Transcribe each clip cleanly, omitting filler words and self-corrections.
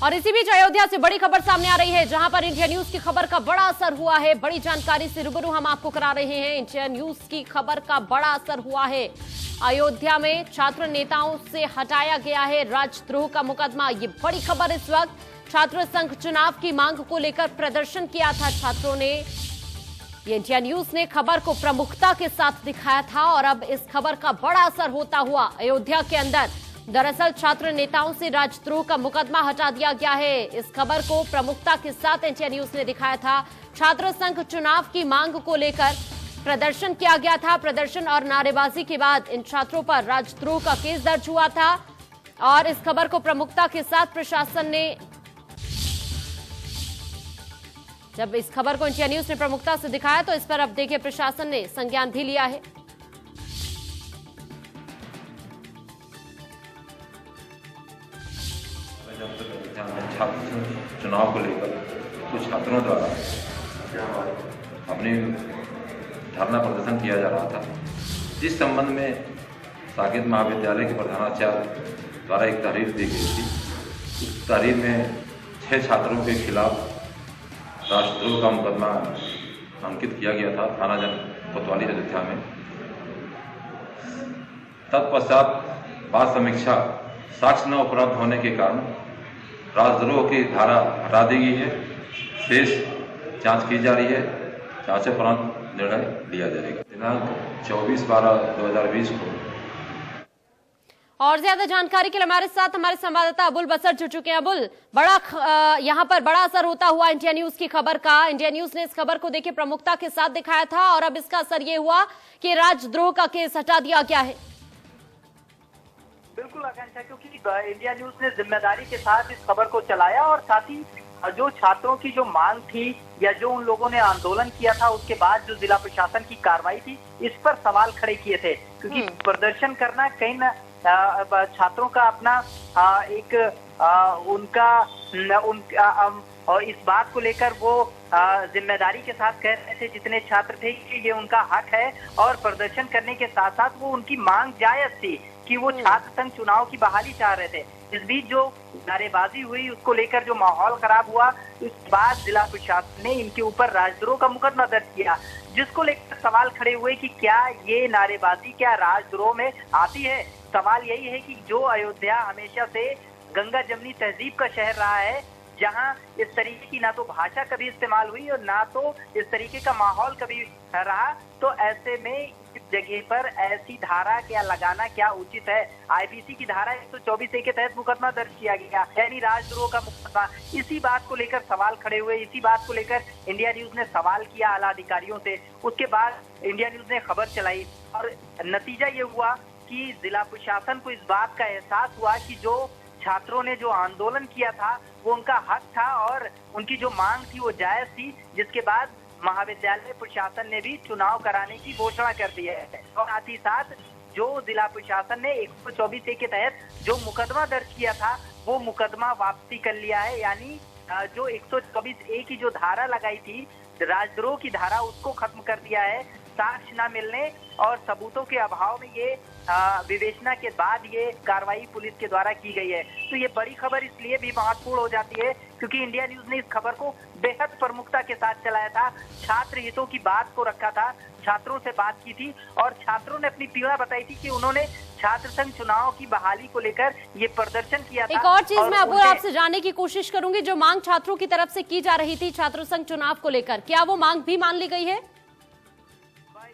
और इसी बीच अयोध्या से बड़ी खबर सामने आ रही है, जहां पर इंडिया न्यूज की खबर का बड़ा असर हुआ है। बड़ी जानकारी से रूबरू हम आपको करा रहे हैं। इंडिया न्यूज की खबर का बड़ा असर हुआ है। अयोध्या में छात्र नेताओं से हटाया गया है राजद्रोह का मुकदमा। ये बड़ी खबर इस वक्त। छात्र संघ चुनाव की मांग को लेकर प्रदर्शन किया था छात्रों ने। ये इंडिया न्यूज ने खबर को प्रमुखता के साथ दिखाया था और अब इस खबर का बड़ा असर होता हुआ अयोध्या के अंदर। दरअसल छात्र नेताओं से राजद्रोह का मुकदमा हटा दिया गया है। इस खबर को प्रमुखता के साथ इंडिया न्यूज ने दिखाया था। छात्र संघ चुनाव की मांग को लेकर प्रदर्शन किया गया था। प्रदर्शन और नारेबाजी के बाद इन छात्रों पर राजद्रोह का केस दर्ज हुआ था और इस खबर को प्रमुखता के साथ प्रशासन ने, जब इस खबर को इंडिया न्यूज ने प्रमुखता से दिखाया तो इस पर अब देखिए प्रशासन ने संज्ञान भी लिया है। छात्र चुनाव को लेकर कुछ छात्रों द्वारा अपनी धरना प्रदर्शन किया जा रहा था, जिस संबंध में साकेत महाविद्यालय के प्रधानाचार्य द्वारा एक तहरीर दी गई थी। उस तहरीर में 6 छात्रों के खिलाफ राजद्रोह का मुकदमा अंकित किया गया था थाना कोतवाली अयोध्या में। तत्पश्चात बाद समीक्षा साक्ष्य न उपलब्ध होने के कारण राजद्रोह की धारा हटा दी गई है। शेष जांच की जा रही है। जांच के उपरांत निर्णय लिया जाएगा। दिनांक 24/12/2020 को। और ज्यादा जानकारी के लिए हमारे साथ हमारे संवाददाता अबुल बसर जुड़ चुके हैं। अबुल, यहाँ पर बड़ा असर होता हुआ इंडिया न्यूज की खबर का। इंडिया न्यूज ने इस खबर को देखिए प्रमुखता के साथ दिखाया था और अब इसका असर ये हुआ कि राजद्रोह का केस हटा दिया गया है। बिल्कुल आकांक्षा, क्योंकि इंडिया न्यूज ने जिम्मेदारी के साथ इस खबर को चलाया और साथ ही जो छात्रों की जो मांग थी या जो उन लोगों ने आंदोलन किया था उसके बाद जो जिला प्रशासन की कार्रवाई थी, इस पर सवाल खड़े किए थे। क्योंकि प्रदर्शन करना कहीं न छात्रों का अपना एक उनका और इस बात को लेकर वो जिम्मेदारी के साथ कह रहे थे जितने छात्र थे कि ये उनका हक है और प्रदर्शन करने के साथ साथ वो उनकी मांग जायज थी कि वो छात्र संघ चुनाव की बहाली चाह रहे थे। इस बीच जो नारेबाजी हुई उसको लेकर जो माहौल खराब हुआ, उसके बाद जिला प्रशासन ने इनके ऊपर राजद्रोह का मुकदमा दर्ज किया, जिसको लेकर सवाल खड़े हुए कि क्या ये नारेबाजी क्या राजद्रोह में आती है। सवाल यही है कि जो अयोध्या हमेशा से गंगा जमनी तहजीब का शहर रहा है, जहां इस तरीके की ना तो भाषा कभी इस्तेमाल हुई और ना तो इस तरीके का माहौल कभी रहा, तो ऐसे में इस जगह पर ऐसी धारा क्या लगाना क्या उचित है। आईपीसी की धारा 124A के तहत मुकदमा दर्ज किया गया, यानी राजद्रोह का मुकदमा। इसी बात को लेकर सवाल खड़े हुए, इसी बात को लेकर इंडिया न्यूज ने सवाल किया आला अधिकारियों से। उसके बाद इंडिया न्यूज ने खबर चलाई और नतीजा ये हुआ कि जिला प्रशासन को इस बात का एहसास हुआ कि जो छात्रों ने जो आंदोलन किया था वो उनका हक था और उनकी जो मांग थी वो जायज थी, जिसके बाद महाविद्यालय प्रशासन ने भी चुनाव कराने की घोषणा कर दी है। और साथ ही साथ जो जिला प्रशासन ने 124A के तहत जो मुकदमा दर्ज किया था वो मुकदमा वापसी कर लिया है, यानी जो 124A की जो धारा लगाई थी राजद्रोह की धारा, उसको खत्म कर दिया है। साक्ष्य न मिलने और सबूतों के अभाव में ये विवेचना के बाद ये कार्रवाई पुलिस के द्वारा की गई है। तो ये बड़ी खबर इसलिए भी महत्वपूर्ण हो जाती है क्योंकि इंडिया न्यूज ने इस खबर को बेहद प्रमुखता के साथ चलाया था। छात्र हितों की बात को रखा था, छात्रों से बात की थी और छात्रों ने अपनी पीड़ा बताई थी कि उन्होंने छात्र संघ चुनाव की बहाली को लेकर ये प्रदर्शन किया था। एक और चीज मैं अबुल आपसे जानने की कोशिश करूंगी, जो मांग छात्रों की तरफ से की जा रही थी छात्र संघ चुनाव को लेकर, क्या वो मांग भी मान ली गई है?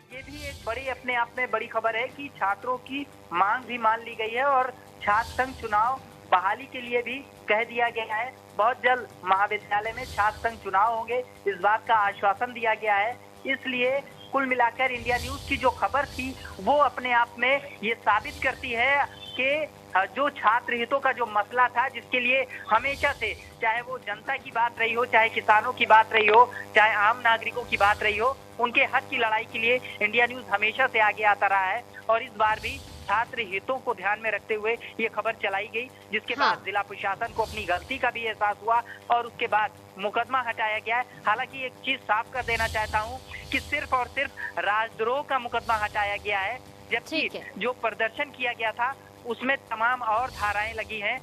ये भी एक बड़ी अपने आप में बड़ी खबर है कि छात्रों की मांग भी मान ली गई है और छात्र संघ चुनाव बहाली के लिए भी कह दिया गया है। बहुत जल्द महाविद्यालय में छात्र संघ चुनाव होंगे, इस बात का आश्वासन दिया गया है। इसलिए कुल मिलाकर इंडिया न्यूज की जो खबर थी वो अपने आप में ये साबित करती है कि जो छात्र हितों का जो मसला था, जिसके लिए हमेशा से चाहे वो जनता की बात रही हो, चाहे किसानों की बात रही हो, चाहे आम नागरिकों की बात रही हो, उनके हक की लड़ाई के लिए इंडिया न्यूज हमेशा से आगे आता रहा है। और इस बार भी छात्र हितों को ध्यान में रखते हुए ये खबर चलाई गई, जिसके बाद जिला प्रशासन को अपनी गलती का भी एहसास हुआ और उसके बाद मुकदमा हटाया गया है। हालांकि एक चीज साफ कर देना चाहता हूँ कि सिर्फ और सिर्फ राजद्रोह का मुकदमा हटाया गया है, जबकि जो प्रदर्शन किया गया था उसमें तमाम और धाराएं लगी हैं।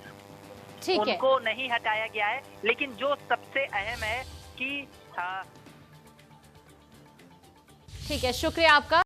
ठीक है। उनको नहीं हटाया गया है। लेकिन जो सबसे अहम है कि ठीक है, शुक्रिया आपका।